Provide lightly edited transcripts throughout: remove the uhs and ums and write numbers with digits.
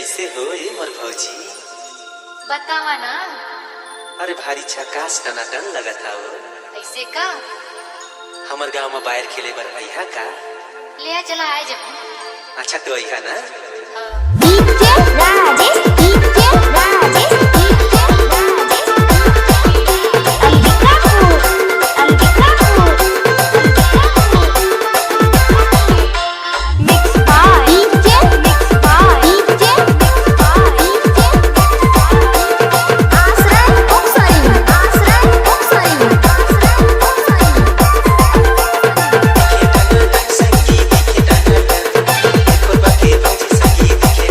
कैसे हो ये मोर भौजी? बतावा ना। अरे भारी झकास टनाटन लगा था वो। ऐसे का? हमार गांव में बाहर खेले बर अइहा का? ले चला आए जब। अच्छा तो अइहा ना? DJ Rajesh, DJ Rajesh, DJ Rajesh, Ambikapur, Ambikapur, mix by DJ, mix by DJ, mix by DJ, Ashray ऑक्साइन, आश्रय ऑक्साइन, आश्रय ऑक्साइन। कोरबा के भौजी संगीत के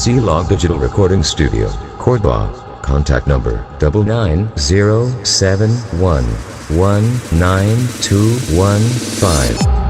C Log Digital Recording Studio, Korba. Contact number 9907119215.